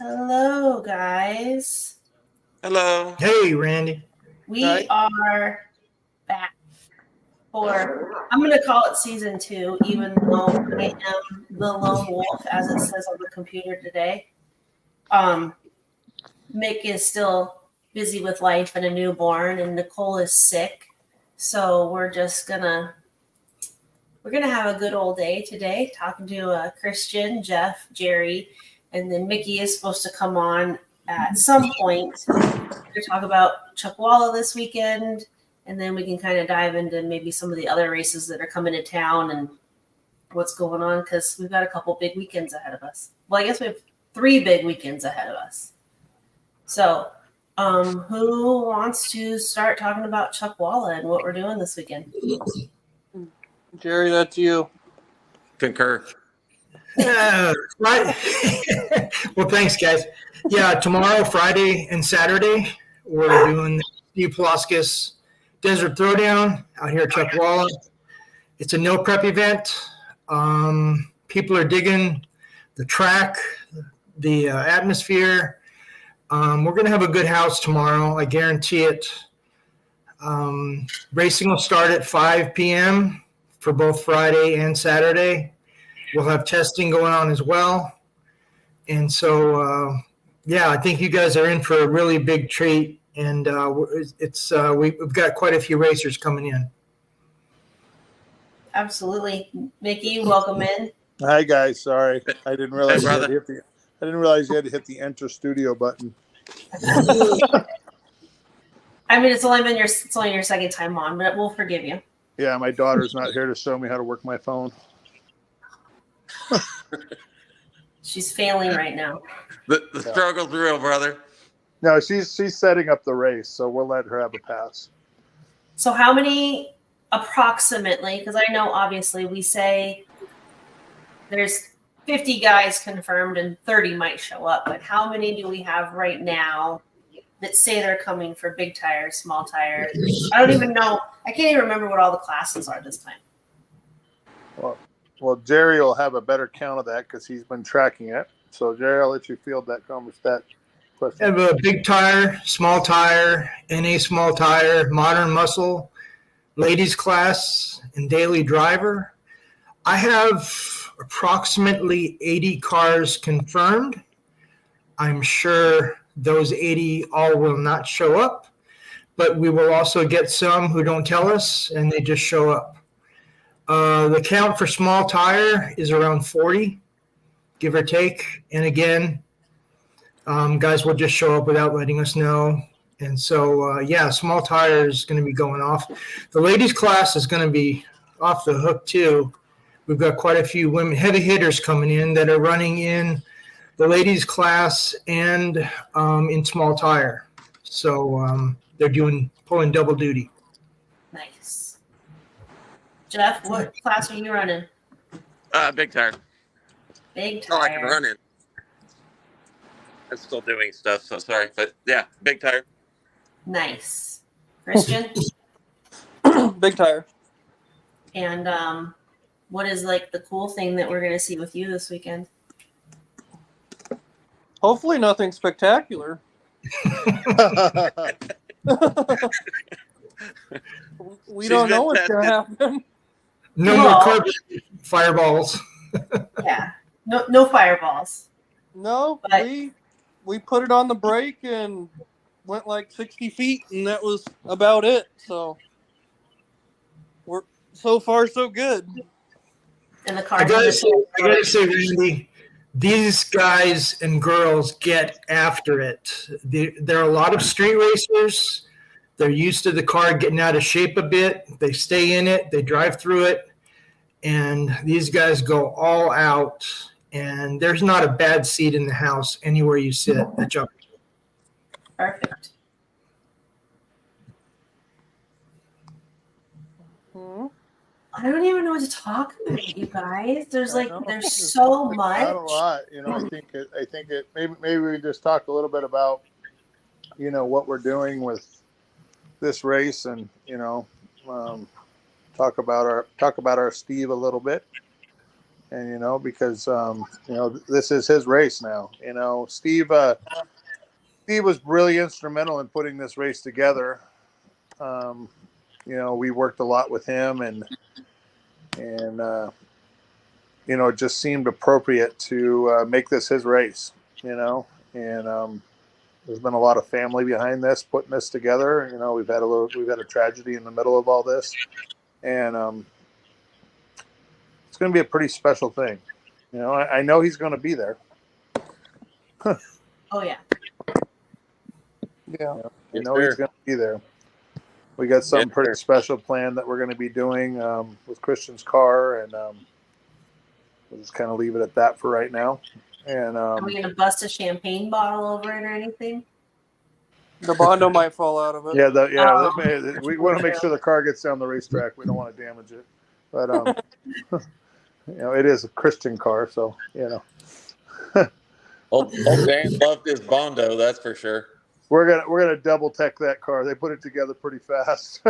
Hello, guys. Hello. Hey, Randy. We are back for, I'm going to call it season 2, even though I am the lone wolf, as it says on the computer today. Mick is still busy with life and a newborn, and Nicole is sick. So we're gonna have a good old day today, talking to Christian, Jeff, Jerry, and then Mickey is supposed to come on at some point to talk about Chuckwalla this weekend, and then we can kind of dive into maybe some of the other races that are coming to town and what's going on, because we've got a couple big weekends ahead of us. Well, I guess we have 3 big weekends ahead of us. So, who wants to start talking about Chuckwalla and what we're doing this weekend? Jerry, that's you. Concur. Right. Well, thanks, guys. Yeah, tomorrow, Friday, and Saturday, we're doing the Steve Pulaskis Desert Throwdown out here at Chuckwalla. It's a no prep event. People are digging the track, the atmosphere. We're going to have a good house tomorrow. I guarantee it. Racing will start at 5 p.m. for both Friday and Saturday. We'll have testing going on as well. And so, I think you guys are in for a really big treat. And we've got quite a few racers coming in. Absolutely. Mickey, welcome in. Hi, guys. Sorry. I didn't realize Hey, you had to hit the enter studio button. I mean, it's only your second time on, but we'll forgive you. Yeah, my daughter's not here to show me how to work my phone. She's failing right now. The struggle's real, brother. No, she's setting up the race, so we'll let her have a pass. So how many approximately, because I know obviously we say there's 50 guys confirmed and 30 might show up, but how many do we have right now that say they're coming for big tire, small tire? I don't even know. I can't even remember what all the classes are this time. Well, Jerry will have a better count of that because he's been tracking it. So, Jerry, I'll let you field that question. I have a big tire, small tire, NA small tire, modern muscle, ladies class, and daily driver. I have approximately 80 cars confirmed. I'm sure those 80 all will not show up, but we will also get some who don't tell us and they just show up. The count for small tire is around 40, give or take. And again, guys will just show up without letting us know. And so, small tire is going to be going off. The ladies class is going to be off the hook too. We've got quite a few women, heavy hitters coming in that are running in the ladies class and in small tire. So they're pulling double duty. Nice. Jeff, what class are you running? Big tire. Big tire. Oh, I can run in. I'm still doing stuff, so sorry. But yeah, big tire. Nice. Christian? Big tire. And what is like the cool thing that we're going to see with you this weekend? Hopefully nothing spectacular. We don't know what's going to happen. No more carbon fireballs. Yeah. No fireballs. No, But we put it on the brake and went like 60 feet, and that was about it. So we're so far so good. and the car. I gotta say, Randy, these guys and girls get after it. There are a lot of street racers. They're used to the car getting out of shape a bit. They stay in it. They drive through it. And these guys go all out. And there's not a bad seat in the house anywhere you sit at Chuck. Perfect. I don't even know what to talk about, you guys. There's so much. Not a lot, I think maybe we just talk a little bit about, what we're doing with this race, and talk about our Steve a little bit. and because this is his race now. Steve was really instrumental in putting this race together. We worked a lot with him, and it just seemed appropriate to make this his race. And there's been a lot of family behind this, putting this together. We've had a tragedy in the middle of all this, and it's going to be a pretty special thing. I know he's going to be there. Oh yeah. Yeah. I know he's going to be there. We got something pretty special planned that we're going to be doing with Christian's car, and we'll just kind of leave it at that for right now. And Are we gonna bust a champagne bottle over it or anything? The Bondo might fall out of it. We want to make sure the car gets down the racetrack. We don't want to damage it, but it is a Christian car, so Old Dan loved his Bondo, that's for sure. We're gonna double tech that car. They put it together pretty fast.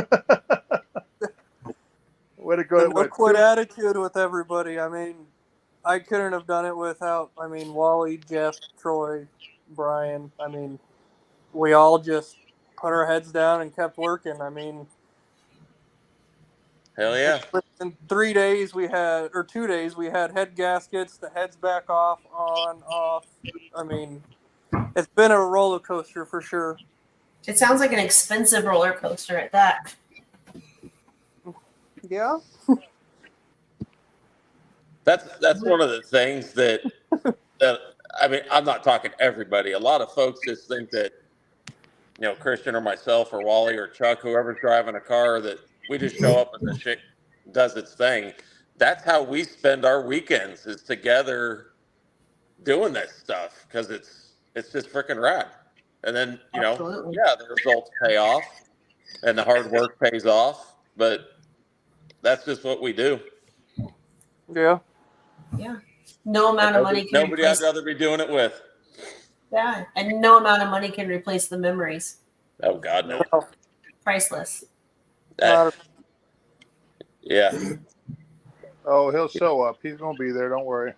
Way to go! Liquid attitude with everybody. I mean, I couldn't have done it without. Wally, Jeff, Troy, Brian. We all just put our heads down and kept working. Hell yeah! In 3 days we had, or 2 days we had head gaskets, the heads back off, on, off. It's been a roller coaster for sure. It sounds like an expensive roller coaster at that. Yeah. That's one of the things that I'm not talking everybody. A lot of folks just think that Christian or myself or Wally or Chuck, whoever's driving a car, that we just show up and the shit does its thing. That's how we spend our weekends, is together doing this stuff, because it's just freaking rad. And then Absolutely. the results pay off and the hard work pays off, but that's just what we do. Yeah. Yeah. No amount of money can Nobody replace. I'd rather be doing it with. Yeah, and no amount of money can replace the memories. Oh God, no. Priceless. Yeah. Oh, he'll show up. He's gonna be there. Don't worry.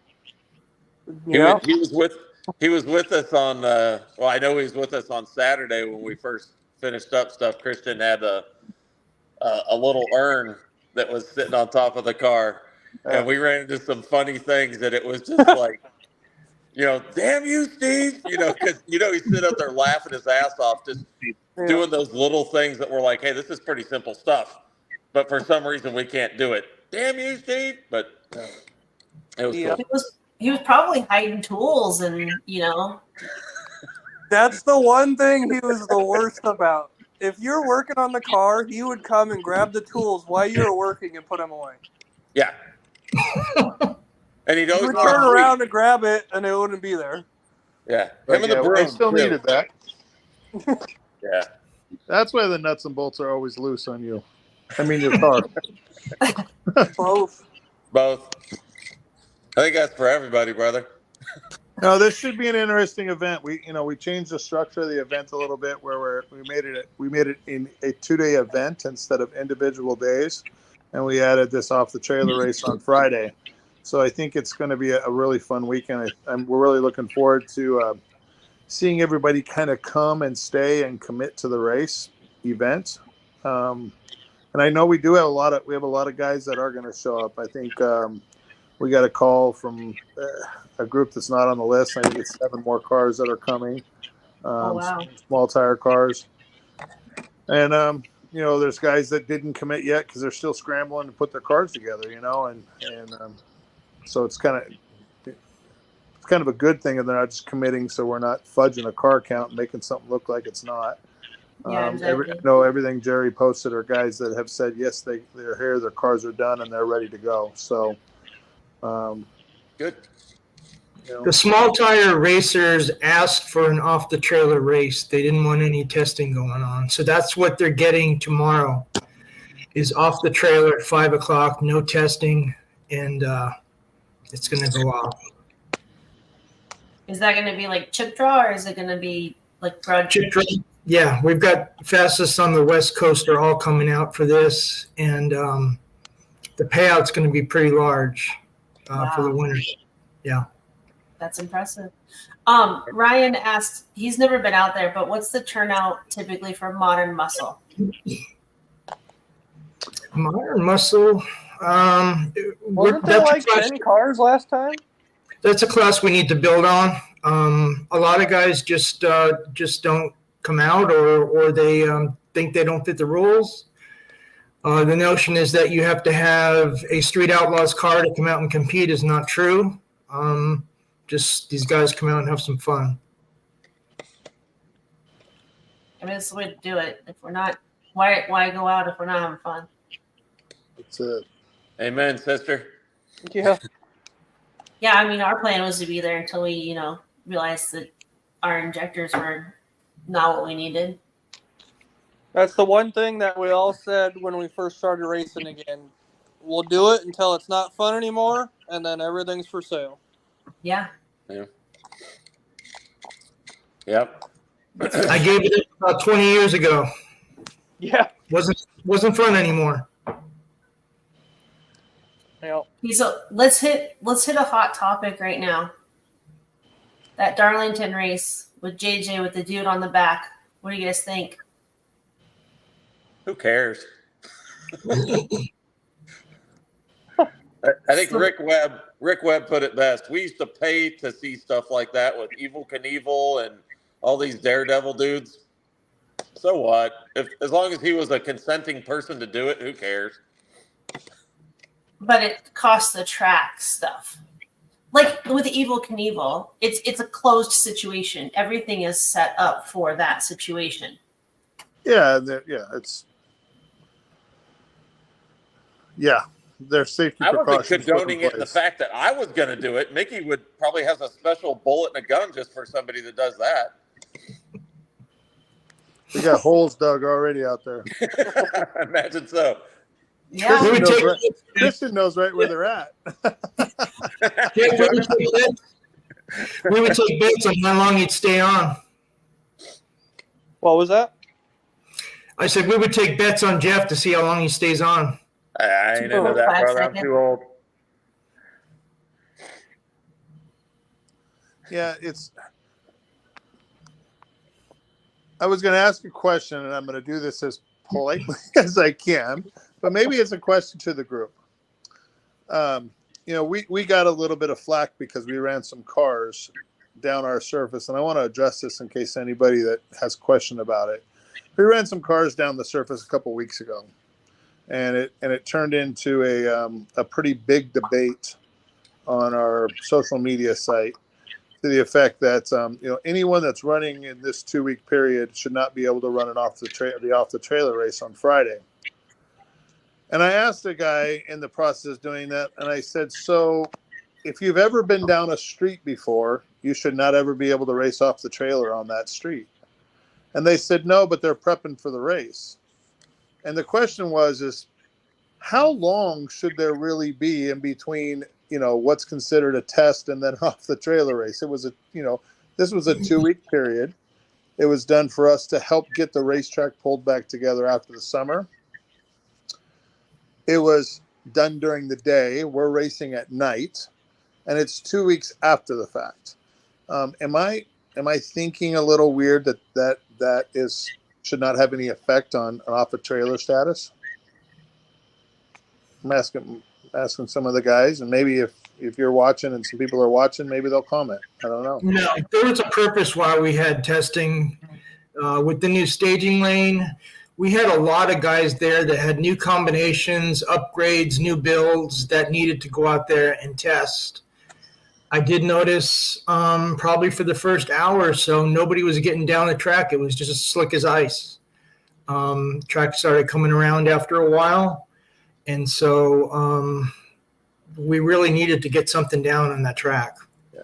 Yeah. He was with us on. I know he was with us on Saturday when we first finished up stuff. Christian had a little urn that was sitting on top of the car, and we ran into some funny things that it was just like, damn you, Steve, because he's sitting up there laughing his ass off, just doing those little things that were like, hey, this is pretty simple stuff, but for some reason we can't do it. Damn you, Steve! But it was cool. He was probably hiding tools, and That's the one thing he was the worst about. If you're working on the car, he would come and grab the tools while you were working and put them away. Yeah. And he'd always turn around and grab it, and it wouldn't be there. Yeah. Him and the broom. I still needed that. Yeah. That's why the nuts and bolts are always loose on you. Your car. Both. I think that's for everybody, brother. No, this should be an interesting event. We changed the structure of the event a little bit, where we made it in a 2-day event instead of individual days, and we added this off the trailer race on Friday. So I think it's going to be a really fun weekend. We're really looking forward to seeing everybody kind of come and stay and commit to the race event. And I know we have a lot of guys that are going to show up. I think we got a call from a group that's not on the list. I think it's 7 more cars that are coming. Oh, wow. Small tire cars. And there's guys that didn't commit yet because they're still scrambling to put their cars together. And so it's kind of a good thing, and they're not just committing, so we're not fudging a car count and making something look like it's not. Yeah, exactly. Everything Jerry posted are guys that have said yes, they're here, their cars are done, and they're ready to go. So, good. The small tire racers asked for an off the trailer race. They didn't want any testing going on, so that's what they're getting tomorrow. Is off the trailer at 5:00, no testing, and it's going to go off. Is that going to be like chip draw, or is it going to be like broad Chip draw? Yeah, we've got fastest on the West Coast are all coming out for this, and the payout's going to be pretty large. for the Wow. winners. Yeah. That's impressive. Ryan asked, he's never been out there, but what's the turnout typically for modern muscle? Modern muscle. Wasn't there like 10 cars last time? That's a class we need to build on. A lot of guys just don't come out, or they think they don't fit the rules. The notion is that you have to have a Street Outlaws car to come out and compete is not true. Just these guys come out and have some fun. I mean, it's the way to do it. If we're not, why go out if we're not having fun? That's it. Amen, sister. Yeah. Yeah, I mean, our plan was to be there until we, realized that our injectors were not what we needed. That's the one thing that we all said when we first started racing again. We'll do it until it's not fun anymore, and then everything's for sale. Yeah. Yeah. Yep. I gave it about 20 years ago. Yeah. Wasn't fun anymore. Yeah. So let's hit a hot topic right now. That Darlington race with JJ with the dude on the back. What do you guys think? Who cares? I think Rick Webb put it best. We used to pay to see stuff like that with Evel Knievel and all these daredevil dudes. So what? As long as he was a consenting person to do it, who cares? But it costs the track stuff. Like with Evel Knievel, it's a closed situation. Everything is set up for that situation. Yeah, there's safety I wasn't precautions. condoning it in the fact that I was going to do it. Mickey would probably has a special bullet and a gun just for somebody that does that. We got holes dug already out there. Imagine so. Yeah. Christian knows right where they're at. We would take bets on how long he'd stay on. What was that? I said we would take bets on Jeff to see how long he stays on. I ain't into that, brother. I'm too old. Yeah, I was going to ask a question, and I'm going to do this as politely as I can, but maybe it's a question to the group. We got a little bit of flack because we ran some cars down our surface, and I want to address this in case anybody that has a question about it. We ran some cars down the surface a couple weeks ago, and it turned into a pretty big debate on our social media site, to the effect that anyone that's running in this 2-week period should not be able to run the off the trailer race on Friday. And I asked a guy in the process of doing that, and I said, so if you've ever been down a street before, you should not ever be able to race off the trailer on that street. And they said no, but they're prepping for the race. And the question is how long should there really be in between what's considered a test and then off the trailer race? This was a 2-week period. It was done for us to help get the racetrack pulled back together after the summer. It was done during the day. We're racing at night, and it's 2 weeks after the fact. Am I thinking a little weird that should not have any effect on an off a trailer status? I'm asking some of the guys, and maybe if you're watching and some people are watching, maybe they'll comment. I don't know. No, there was a purpose why we had testing with the new staging lane. We had a lot of guys there that had new combinations, upgrades, new builds that needed to go out there and test. I did notice probably for the first hour or so, nobody was getting down the track. It was just as slick as ice. Track started coming around after a while. And so we really needed to get something down on that track.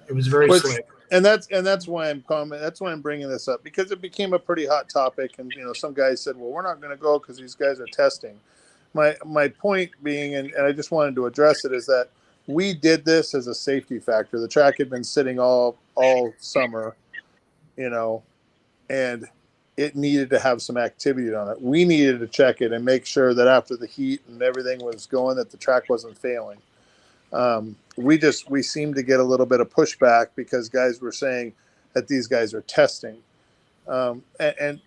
It was very slick. And that's why I'm bringing this up, because it became a pretty hot topic, and some guys said, well, we're not going to go because these guys are testing. My point being, and I just wanted to address it, is that we did this as a safety factor. The track had been sitting all summer, and it needed to have some activity on it. We needed to check it and make sure that after the heat and everything was going, that the track wasn't failing. We seem to get a little bit of pushback because guys were saying that these guys are testing. And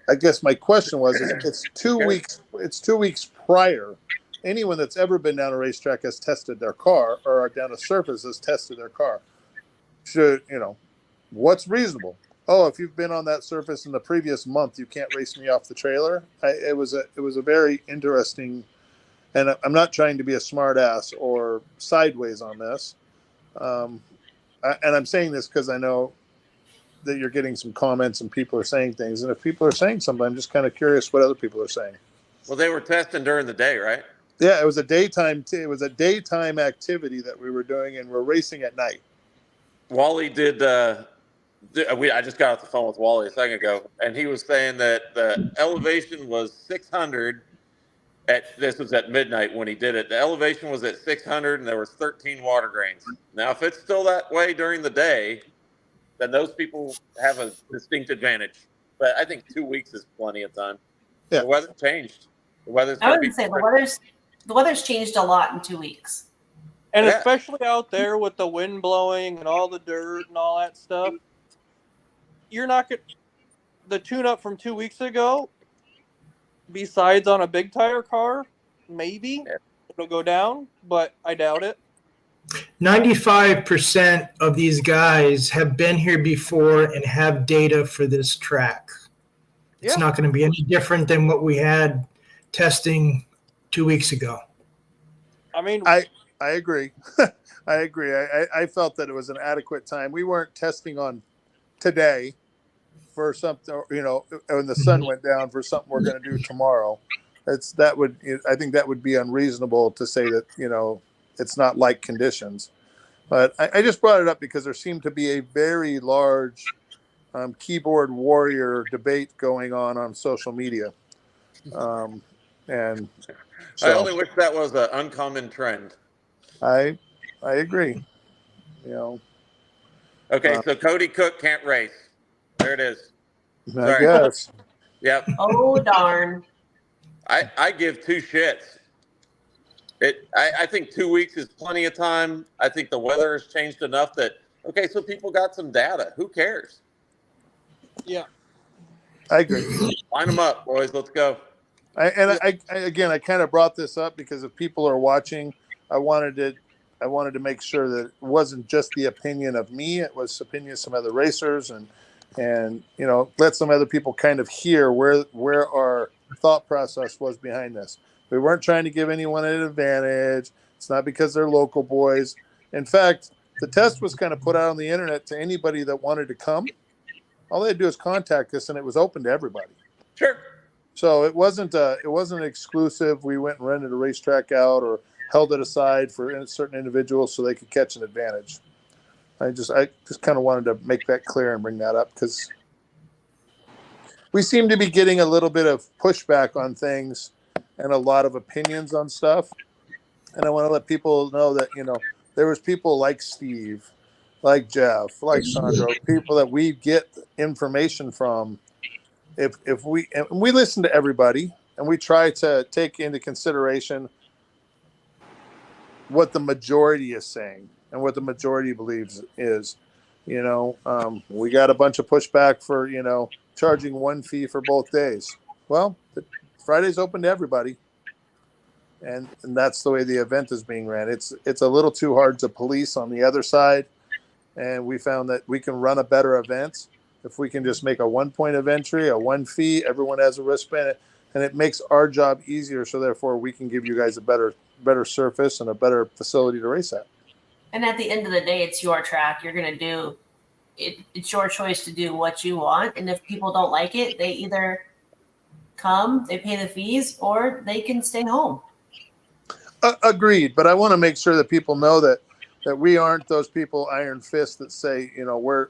I guess my question was, it's 2 weeks. It's 2 weeks prior. Anyone that's ever been down a racetrack has tested their car, or down a surface has tested their car. Should what's reasonable? Oh, if you've been on that surface in the previous month, you can't race me off the trailer. It was a very interesting, and I'm not trying to be a smart ass or sideways on this. And I'm saying this because I know that you're getting some comments and people are saying things. And if people are saying something, I'm just kind of curious what other people are saying. Well, they were testing during the day, right? Yeah, it was a daytime activity that we were doing, and we're racing at night. Wally did. I just got off the phone with Wally a second ago, and he was saying that the elevation was 600. This was at midnight when he did it. The elevation was at 600, and there was 13 water grains. Now, if it's still that way during the day, then those people have a distinct advantage. But I think 2 weeks is plenty of time. Yeah. The weather changed. The weather's I going to be wouldn't say the weather's changed a lot in 2 weeks. And Yeah. especially out there with the wind blowing and all the dirt and all that stuff, you're not going the tune-up from 2 weeks ago, besides on a big tire car, maybe it'll go down, but I doubt it. 95% of these guys have been here before and have data for this track. It's not going to be any different than what we had testing 2 weeks ago. I mean, I agree. I agree. I felt that it was an adequate time. We weren't testing on today for something, when the sun went down, for something we're going to do tomorrow. I think that would be unreasonable to say that, it's not like conditions. But I just brought it up because there seemed to be a very large keyboard warrior debate going on social media. And so I only wish that was an uncommon trend. I agree. Okay, so Cody Cook can't race. There it is. I Sorry. guess. Yep. Oh darn! I give two shits. I think 2 weeks is plenty of time. I think the weather has changed enough that so people got some data. Who cares? yeah. I agree. Line them up, boys. Let's go. I kind of brought this up because if people are watching, I wanted to make sure that it wasn't just the opinion of me. It was opinion of some other racers and let some other people kind of hear where our thought process was behind this. We weren't trying to give anyone an advantage. It's not because they're local boys. In fact, the test was kind of put out on the internet to anybody that wanted to come. All they had to do is contact us, and it was open to everybody. Sure. So it wasn't exclusive. We went and rented a racetrack out or held it aside for certain individuals so they could catch an advantage. I just kind of wanted to make that clear and bring that up because we seem to be getting a little bit of pushback on things and a lot of opinions on stuff. And I want to let people know that, there was people like Steve, like Jeff, like Sandro, people that we get information from. If we listen to everybody and we try to take into consideration what the majority is saying and what the majority believes is, we got a bunch of pushback for, charging one fee for both days. Well, Friday's open to everybody. And that's the way the event is being ran. It's a little too hard to police on the other side. And we found that we can run a better event if we can just make a 1 point of entry, a one fee, everyone has a wristband, and it makes our job easier. So therefore we can give you guys a better surface and a better facility to race at. And at the end of the day, it's your track. You're going to do it. It's your choice to do what you want. And if people don't like it, they either come, they pay the fees, or they can stay home. Agreed. But I want to make sure that people know that we aren't those people iron fist that say, we're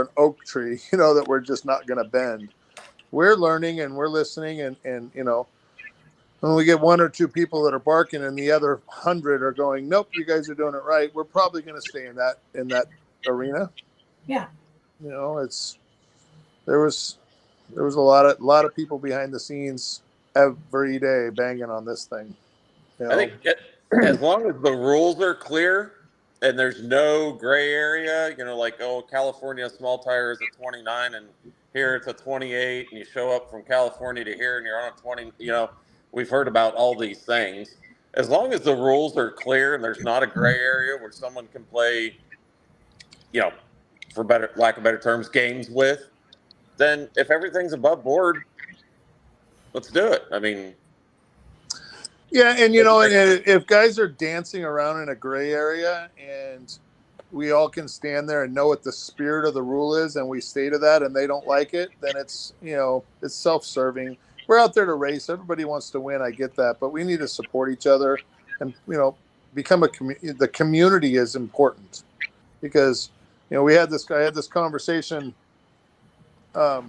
an oak tree, that we're just not going to bend. We're learning and we're listening. And when we get one or two people that are barking and the other 100 are going, nope, you guys are doing it right, we're probably going to stay in that arena. Yeah. There was a lot of people behind the scenes every day banging on this thing. You I know? think as long as the rules are clear and there's no gray area, like, oh, California small tire is a 29 and here it's a 28, and you show up from California to here and you're on a 20, we've heard about all these things. As long as the rules are clear and there's not a gray area where someone can play, for lack of better terms, games with, then if everything's above board, let's do it. I mean, Yeah, and if guys are dancing around in a gray area and we all can stand there and know what the spirit of the rule is and we stay to that and they don't like it, then it's self-serving. We're out there to race. Everybody wants to win. I get that, but we need to support each other and become the community is important because I had this conversation. I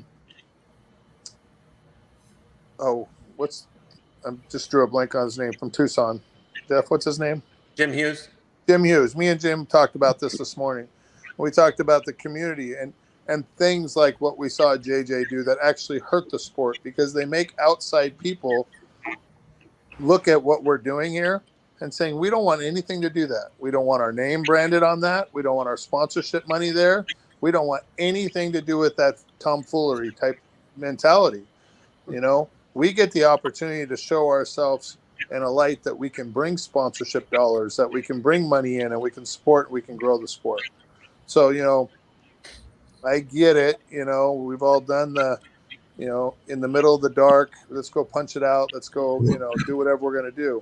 just drew a blank on his name from Tucson. Jeff, what's his name? Jim Hughes. Jim Hughes. Me and Jim talked about this morning. We talked about the community and things like what we saw JJ do that actually hurt the sport because they make outside people look at what we're doing here and saying, we don't want anything to do that. We don't want our name branded on that. We don't want our sponsorship money there. We don't want anything to do with that tomfoolery type mentality. We get the opportunity to show ourselves in a light that we can bring sponsorship dollars, that we can bring money in and we can support, we can grow the sport. So, I get it. We've all done the, in the middle of the dark, let's go punch it out. Let's go, do whatever we're going to do.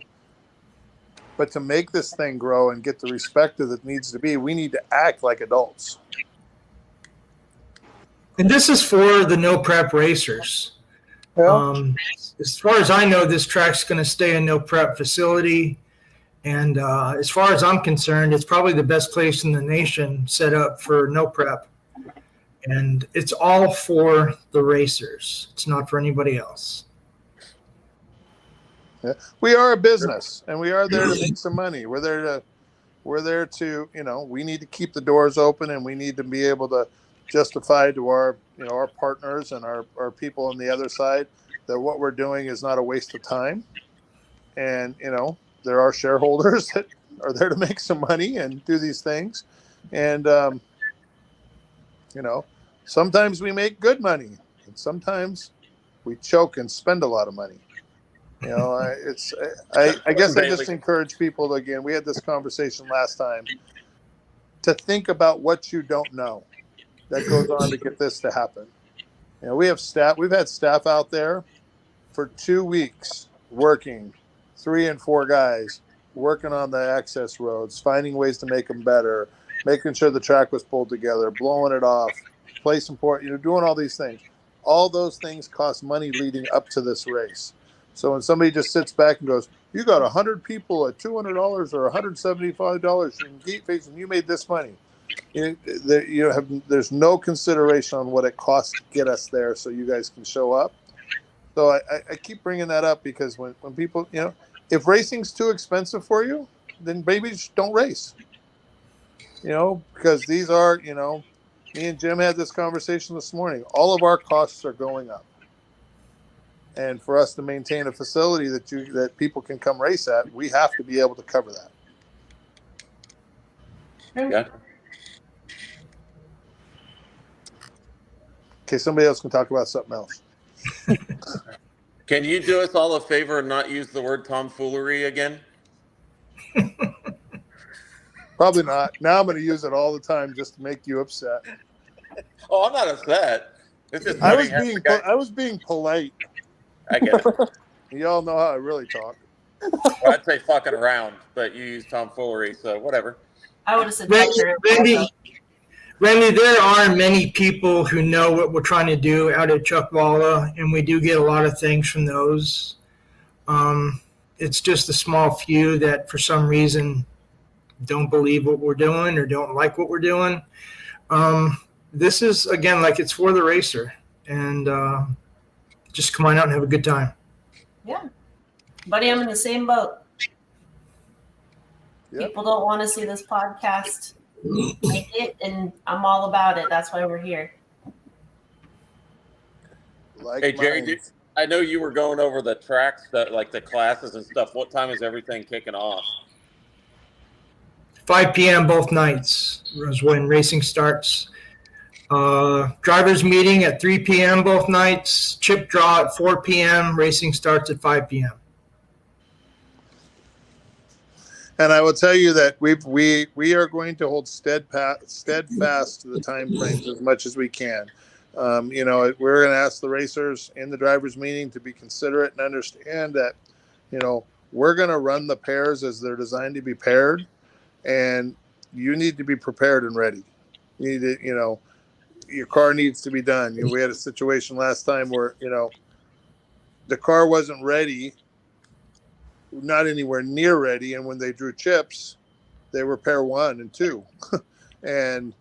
But to make this thing grow and get the respect that it needs to be, we need to act like adults. And this is for the no prep racers. Yeah. As far as I know, this track's going to stay a no prep facility. And as far as I'm concerned, it's probably the best place in the nation set up for no prep. And it's all for the racers. It's not for anybody else. Yeah. We are a business and we are there to make some money. We're there to, we need to keep the doors open and we need to be able to justify to our partners and our people on the other side that what we're doing is not a waste of time. And, there are shareholders that are there to make some money and do these things. And, sometimes we make good money and sometimes we choke and spend a lot of money. I guess I just encourage people to, again, we had this conversation last time, to think about what you don't know that goes on to get this to happen. We've had staff out there for 2 weeks working, 3 and 4 guys working on the access roads, finding ways to make them better, making sure the track was pulled together, blowing it off, placing port, doing all these things. All those things cost money leading up to this race. So when somebody just sits back and goes, you got 100 people at $200 or $175 in gate fees and you made this money. There's no consideration on what it costs to get us there so you guys can show up. So I keep bringing that up because when people, if racing's too expensive for you, then maybe just don't race. Because these are, me and Jim had this conversation this morning. All of our costs are going up. And for us to maintain a facility that people can come race at, we have to be able to cover that. Yeah. Okay, somebody else can talk about something else. Can you do us all a favor and not use the word tomfoolery again? Probably not. Now I'm going to use it all the time just to make you upset. Oh, I'm not upset. It's just I was being polite. I get it. You all know how I really talk. Well, I'd say fucking around, but you use tomfoolery, so whatever. I would have said Randy, there are many people who know what we're trying to do out at Chuckwalla, and we do get a lot of things from those. It's just a small few that for some reason don't believe what we're doing or don't like what we're doing. This is, again, like it's for the racer. And just come on out and have a good time. Yeah. Buddy, I'm in the same boat. Yep. People don't want to see this podcast make it, and I'm all about it. That's why we're here. Hey, Jerry, I know you were going over the tracks, like the classes and stuff. What time is everything kicking off? 5 p.m. both nights is when racing starts. Drivers meeting at 3 p.m. both nights. Chip draw at 4 p.m. Racing starts at 5 p.m. And I will tell you that we are going to hold steadfast to the time frames as much as we can. We're going to ask the racers in the drivers meeting to be considerate and understand that, we're going to run the pairs as they're designed to be paired, and you need to be prepared and ready. You need to, your car needs to be done. We had a situation last time where, the car wasn't ready, not anywhere near ready, and when they drew chips, they were pair 1 and 2, and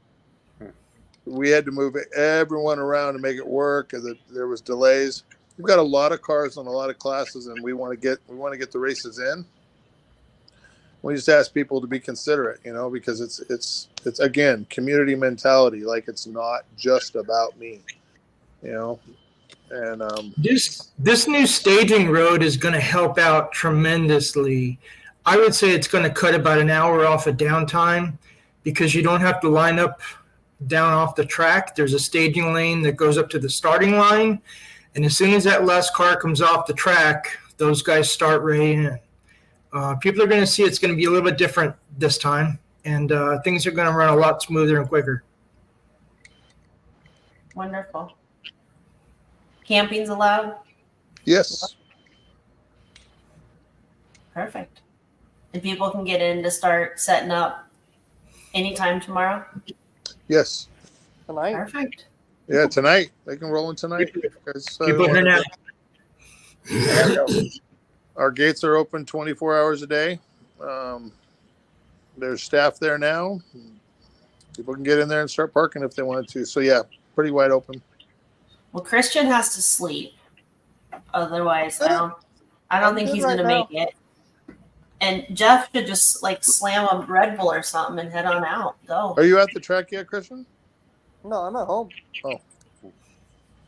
we had to move everyone around to make it work. And there was delays. We've got a lot of cars on a lot of classes, and we want to get the races in. We just ask people to be considerate, because it's again, community mentality. Like, it's not just about me, and This new staging road is going to help out tremendously. I would say it's going to cut about an hour off of downtime, because you don't have to line up down off the track. There's a staging lane that goes up to the starting line, and as soon as that last car comes off the track, those guys start right in. People are going to see it's going to be a little bit different this time, and things are going to run a lot smoother and quicker. Wonderful. Camping's allowed? yes, Perfect. And people can get in to start setting up anytime tomorrow? yes, Tonight. Perfect. yeah. Tonight they can roll in tonight. Because, People are now. our gates are open 24 hours a day. There's staff there now. People can get in there and start parking if they wanted to. So yeah, pretty wide open. Well, Christian has to sleep. Otherwise, I don't think he's going to make it. And Jeff should just slam a Red Bull or something and head on out. Go. Are you at the track yet, Christian? No, I'm at home. Oh,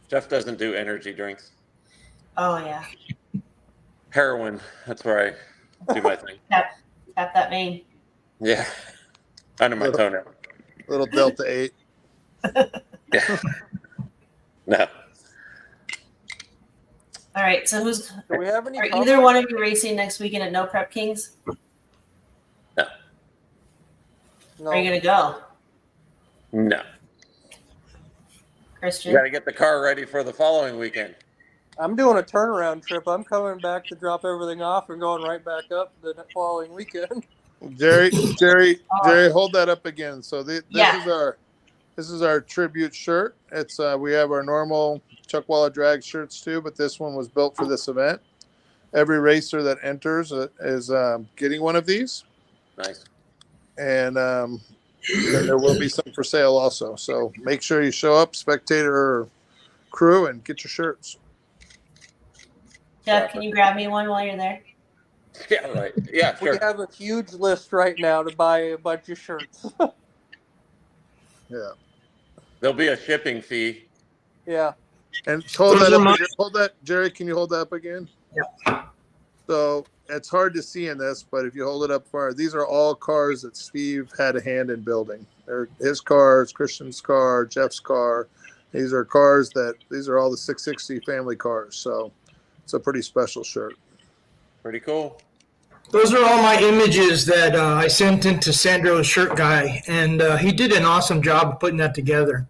Jeff doesn't do energy drinks. Oh, yeah. Heroin. That's where I do my thing. Tap that vein. Yeah. Under my toenail. little Delta 8. Yeah. No. All right. So Do we have any? are either one of you racing next weekend at No Prep Kings? No. No. Are you going to go, No. Christian? You got to get the car ready for the following weekend. I'm doing a turnaround trip. I'm coming back to drop everything off and going right back up the following weekend. Jerry, hold that up again. So this is our tribute shirt. It's we have our normal Chuckwalla drag shirts too, but this one was built for this event. Every racer that enters is getting one of these. Nice. And then there will be some for sale also. So make sure you show up, spectator or crew, and get your shirts. Jeff, can you grab me one while you're there? Yeah, right. Yeah, We sure. have a huge list right now to buy a bunch of shirts. Yeah. There'll be a shipping fee. Yeah. And hold that up again. Hold that, Jerry. Can you hold that up again? Yeah. So it's hard to see in this, but if you hold it up far, these are all cars that Steve had a hand in building. They're his cars, Christian's car, Jeff's car. These are all the 660 family cars. So it's a pretty special shirt. Pretty cool. Those are all my images that I sent into Sandro's shirt guy, and he did an awesome job of putting that together.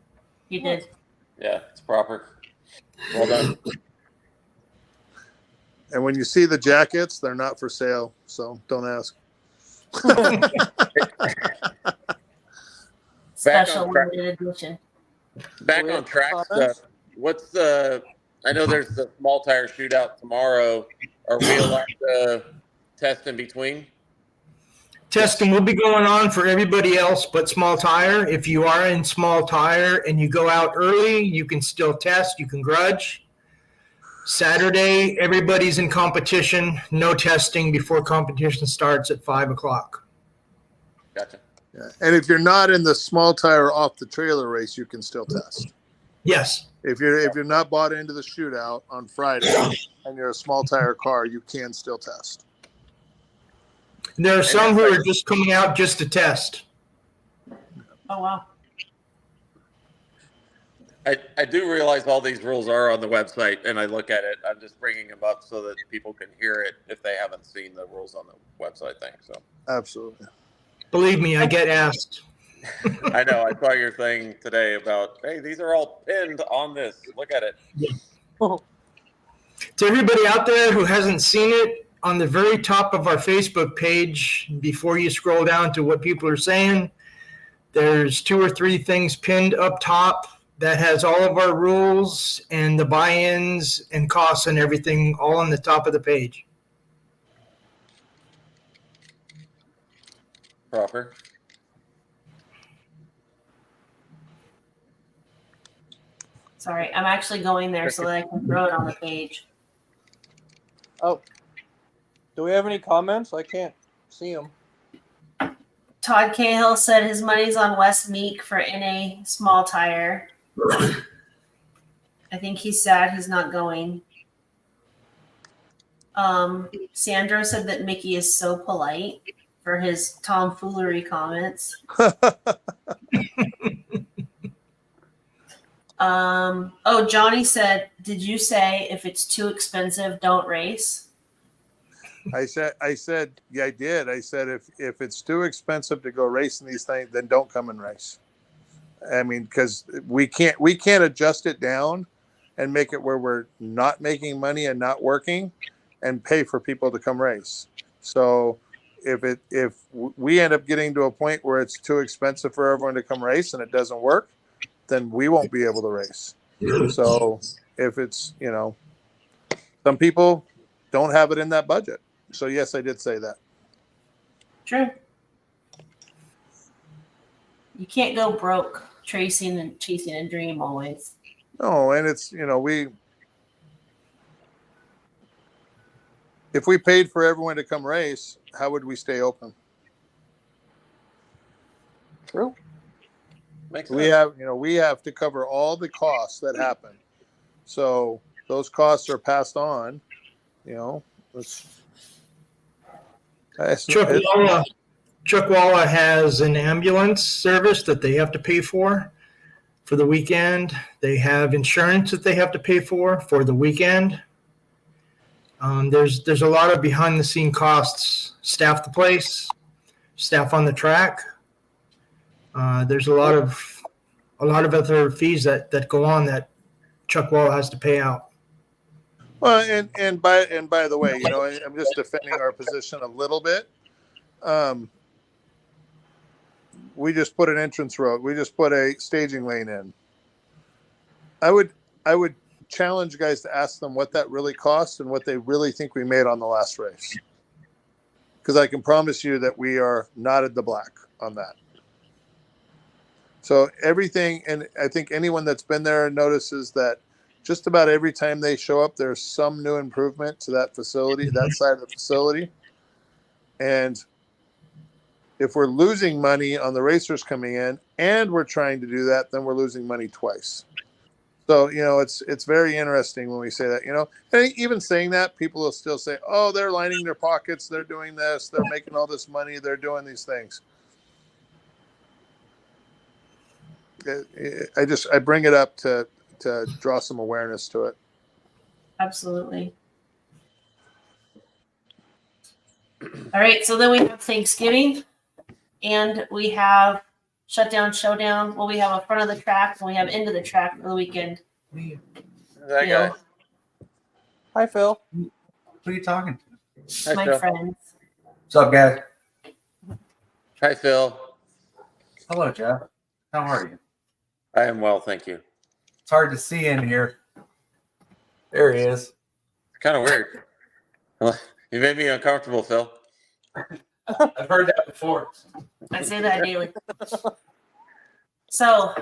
You did. Yeah, it's proper. Well done. And when you see the jackets, they're not for sale, so don't ask. Special limited edition. Back Do we on have track comments? stuff. I know there's the small tire shootout tomorrow. Are we allowed to test in between? Testing will be going on for everybody else but small tire. If you are in small tire and you go out early, you can still test. You can grudge. Saturday, everybody's in competition. No testing before competition starts at 5 o'clock. Gotcha. Yeah. And if you're not in the small tire off the trailer race, you can still test. Yes. If you're not bought into the shootout on Friday and you're a small tire car, you can still test. There are some who are just coming out just to test. Oh wow. I do realize all these rules are on the website, and I look at it. I'm just bringing them up so that people can hear it if they haven't seen the rules on the website thing. So Absolutely. Believe me, I get asked. I know I saw your thing today about, hey, these are all pinned on this. Look at it. To everybody out there who hasn't seen it, on the very top of our Facebook page, before you scroll down to what people are saying, there's 2 or 3 things pinned up top that has all of our rules and the buy-ins and costs and everything all on the top of the page. Proper. Sorry, I'm actually going there so that I can throw it on the page. Oh, do we have any comments? I can't see them. Todd Cahill said his money's on West Meek for NA small tire. I think he's sad he's not going. Sandro said that Mickey is so polite for his tomfoolery comments. Johnny said, did you say if it's too expensive, don't race? I said, yeah, I did. I said, if it's too expensive to go racing these things, then don't come and race. I mean, because we can't adjust it down and make it where we're not making money and not working and pay for people to come race. So if we end up getting to a point where it's too expensive for everyone to come race and it doesn't work, then we won't be able to race. So if it's, some people don't have it in that budget. So yes, I did say that. True. You can't go broke chasing a dream always. No, and it's, if we paid for everyone to come race, how would we stay open? True. Makes We sense. we have to cover all the costs that happen. So those costs are passed on, Chuckwalla has an ambulance service that they have to pay for the weekend. They have insurance that they have to pay for the weekend. There's a lot of behind the scene costs. Staff the place, staff on the track. There's a lot of other fees that go on that Chuckwalla has to pay out. Well, and by the way, I'm just defending our position a little bit. We just put an entrance road. We just put a staging lane in. I would challenge guys to ask them what that really cost and what they really think we made on the last race. Because I can promise you that we are not at the black on that. So everything, and I think anyone that's been there notices that just about every time they show up, there's some new improvement to that facility, that side of the facility. And if we're losing money on the racers coming in and we're trying to do that, then we're losing money twice. So, it's very interesting when we say that, and even saying that, people will still say, oh, they're lining their pockets. They're doing this. They're making all this money. They're doing these things. I bring it up to draw some awareness to it. Absolutely. All right, so then we have Thanksgiving, and we have shutdown, showdown. Well, we have a front of the track, and we have end of the track for the weekend. That guy. Hi, Phil. Who are you talking to? Hi, My Phil. friends. What's up, guys? Hi, Phil. Hello, Jeff. How are you? I am well, thank you. It's hard to see in here. There he is. Kind of weird. You made me uncomfortable, Phil. I've heard that before. I say that daily. So,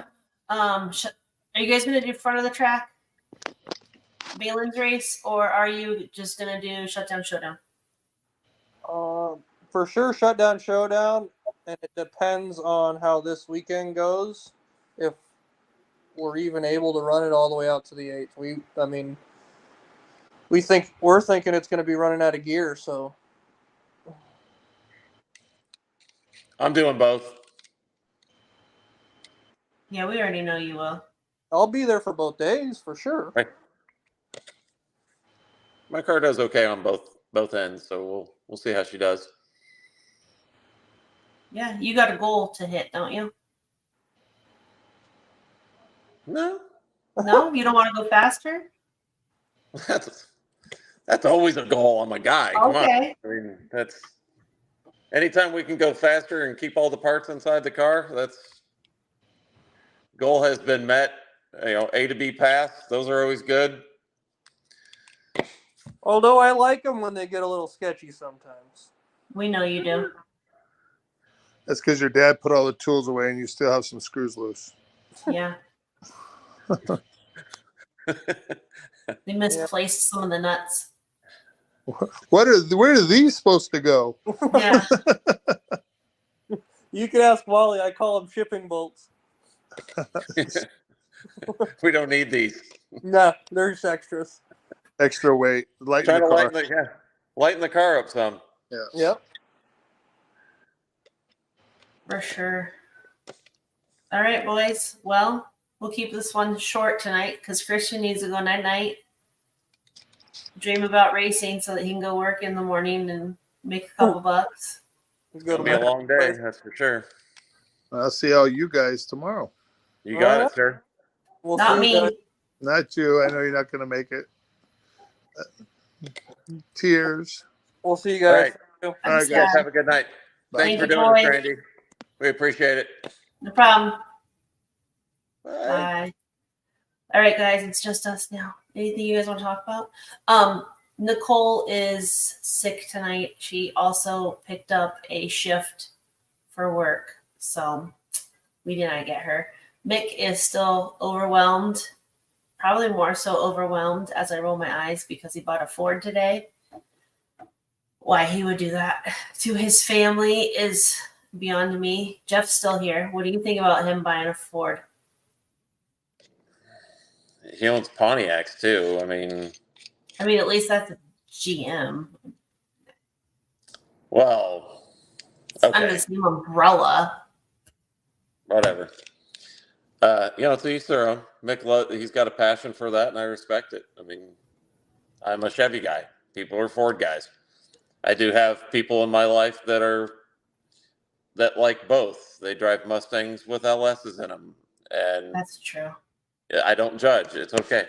are you guys going to do front of the track, Balin's race, or are you just going to do shutdown, showdown? For sure, shutdown, showdown, and it depends on how this weekend goes. If we're even able to run it all the way out to the 8th. We're thinking it's going to be running out of gear. So I'm doing both. Yeah, we already know you will. I'll be there for both days for sure. My car does okay on both ends, so we'll see how she does. Yeah, you got a goal to hit, don't you? No, No, you don't want to go faster? that's always a goal on my guy. Come on. Okay. I mean, that's anytime we can go faster and keep all the parts inside the car. That's goal has been met. You know, A to B pass. Those are always good. Although I like them when they get a little sketchy sometimes. We know you do. That's because your dad put all the tools away and you still have some screws loose. Yeah. They misplaced some of the nuts. Where are these supposed to go? Yeah. You can ask Wally. I call them shipping bolts. We don't need these. Nah, they're just extras. Extra weight. Lighten Try the to car. lighten the car up some. Yeah. Yep. For sure. All right, boys. Well, we'll keep this one short tonight because Christian needs to go night-night. Dream about racing so that he can go work in the morning and make a couple bucks. It's gonna be a long day, that's for sure. I'll see all you guys tomorrow. You got it, sir. We'll Not see me. you guys. Not you. I know you're not going to make it. Tears. We'll see you guys. All I'm right, sad. guys. Have a good night. Thanks Thank for you, doing this, boys. Randy. We appreciate it. No problem. Bye. Bye. All right, guys, it's just us now. Anything you guys want to talk about? Nicole is sick tonight. She also picked up a shift for work, so we did not get her. Mick is still overwhelmed, probably more so overwhelmed as I roll my eyes because he bought a Ford today. Why he would do that to his family is beyond me. Jeff's still here. What do you think about him buying a Ford? He owns Pontiacs too. I mean, at least that's a GM. well, Under okay, the same umbrella. whatever. To each their own. Mick, he's got a passion for that, and I respect it. I mean, I'm a Chevy guy. People are Ford guys. I do have people in my life that like both. They drive Mustangs with LSs in them, and That's true. I don't judge. It's okay.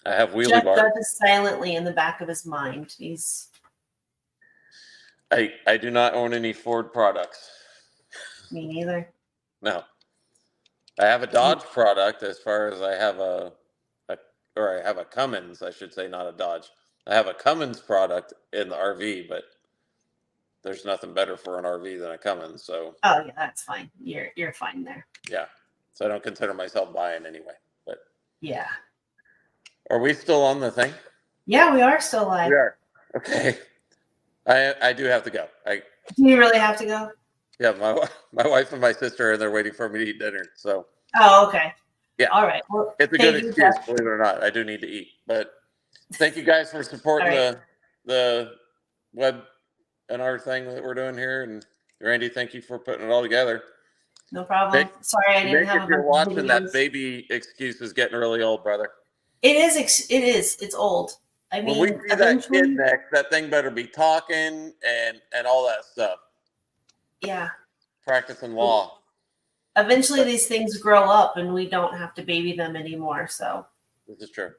I have wheelie Jeff bars. does this silently in the back of his mind. I do not own any Ford products. Me neither. No. I have a Dodge product as far as I have I have a Cummins, I should say, not a Dodge. I have a Cummins product in the RV, but there's nothing better for an RV than a Cummins. So Oh yeah, that's fine. You're fine there. yeah. So I don't consider myself buying anyway. But Yeah. are we still on the thing? Yeah, we are still live. We are. Okay. I do have to go. Do you really have to go? Yeah, my wife and my sister are there waiting for me to eat dinner. So Oh, okay. yeah. All right. Well, it's a thank good you, excuse, Jeff. believe it or not. I do need to eat. But thank you guys for supporting All right. the web and our thing that we're doing here. And Randy, thank you for putting it all together. No problem. Nick- Sorry, I didn't Nick, have if a you're bunch of watching, that videos. baby excuse is getting really old, brother. It is. It's old. I When mean, we see that eventually, kid next, that thing better be talking and all that stuff. yeah. Practicing law. Eventually, these things grow up, and we don't have to baby them anymore. So, This is true.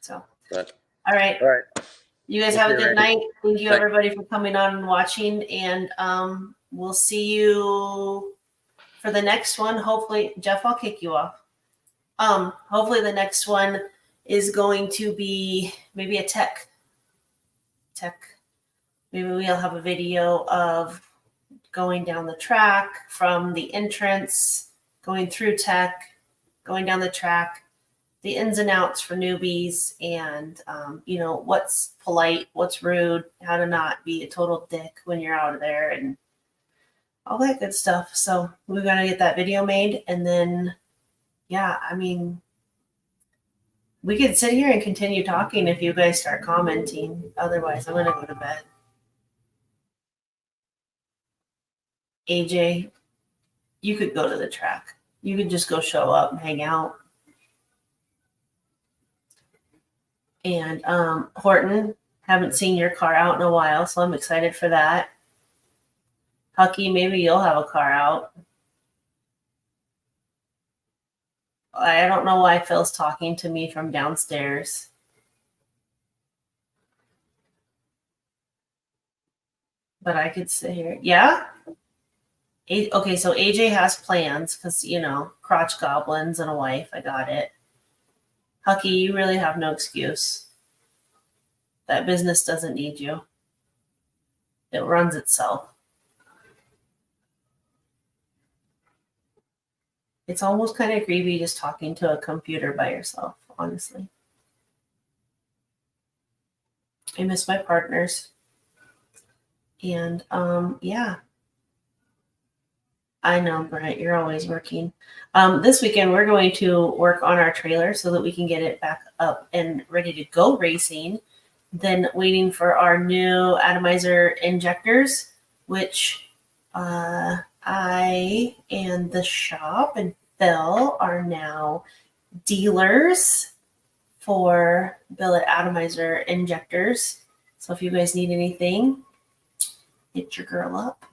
all All right. right. You guys We'll have a see you, good Randy. night. Thank you, Thanks. everybody, for coming on and watching. And we'll see you for the next one. Hopefully, Jeff, I'll kick you off. Hopefully, the next one is going to be maybe a tech. Maybe we'll have a video of going down the track from the entrance, going through tech, going down the track, the ins and outs for newbies, and what's polite, what's rude, how to not be a total dick when you're out of there, and all that good stuff. So we're gonna get that video made, and then yeah, I mean, we could sit here and continue talking if you guys start commenting. Otherwise, I'm gonna go to bed. AJ, you could go to the track. You could just go show up and hang out. And Horton, haven't seen your car out in a while, so I'm excited for that. Hucky, maybe you'll have a car out. I don't know why Phil's talking to me from downstairs. But I could sit here. Yeah? Okay, so AJ has plans because, crotch goblins and a wife. I got it. Hucky, you really have no excuse. That business doesn't need you. It runs itself. It's almost kind of creepy just talking to a computer by yourself, honestly. I miss my partners. And yeah. I know, Brent, you're always working. This weekend, we're going to work on our trailer so that we can get it back up and ready to go racing. Then waiting for our new atomizer injectors, which I and the shop and Phil are now dealers for billet atomizer injectors. So if you guys need anything, hit your girl up.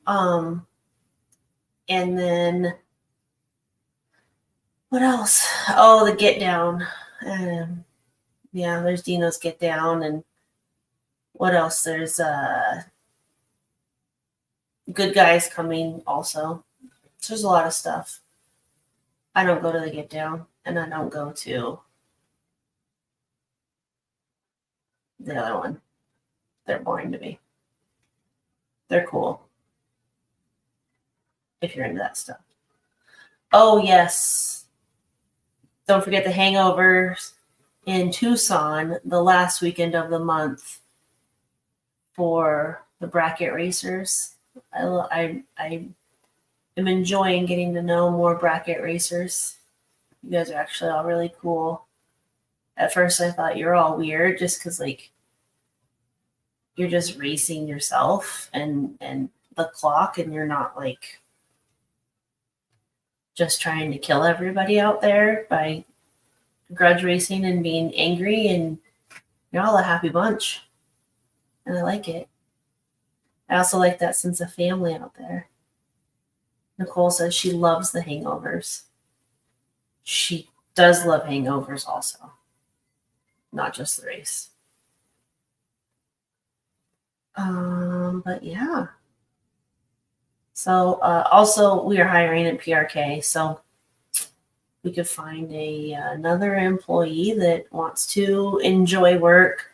And then what else? Oh, the get down. Yeah, there's Dino's get down, and what else? There's good guys coming also. So there's a lot of stuff. I don't go to the get down, and I don't go to the other one. They're boring to me. They're cool if you're into that stuff. Oh, yes. Don't forget the hangovers in Tucson the last weekend of the month for the bracket racers. I am enjoying getting to know more bracket racers. You guys are actually all really cool. At first, I thought you're all weird just because, you're just racing yourself and the clock, and you're not, just trying to kill everybody out there by grudge racing and being angry, and you're all a happy bunch. And I like it. I also like that sense of family out there. Nicole says she loves the hangovers. She does love hangovers also, not just the race. But yeah. So also we are hiring at PRK, so we could find another employee that wants to enjoy work,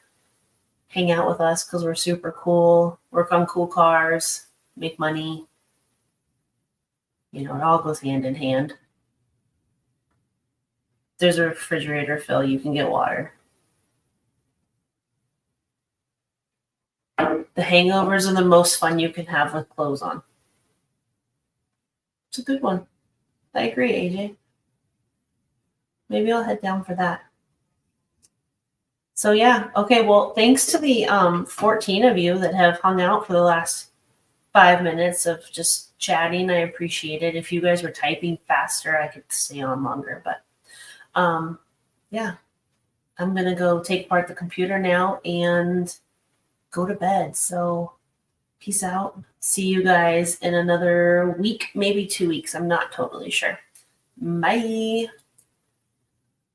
hang out with us because we're super cool, work on cool cars, make money. It all goes hand in hand. There's a refrigerator, Phil. You can get water. The hangovers are the most fun you can have with clothes on. It's a good one. I agree, AJ. Maybe I'll head down for that. So yeah, okay. Well, thanks to the 14 of you that have hung out for the last 5 minutes of just chatting. I appreciate it. If you guys were typing faster, I could stay on longer. But yeah, I'm gonna go take apart the computer now and go to bed. So peace out. See you guys in another week, maybe 2 weeks. I'm not totally sure. Bye.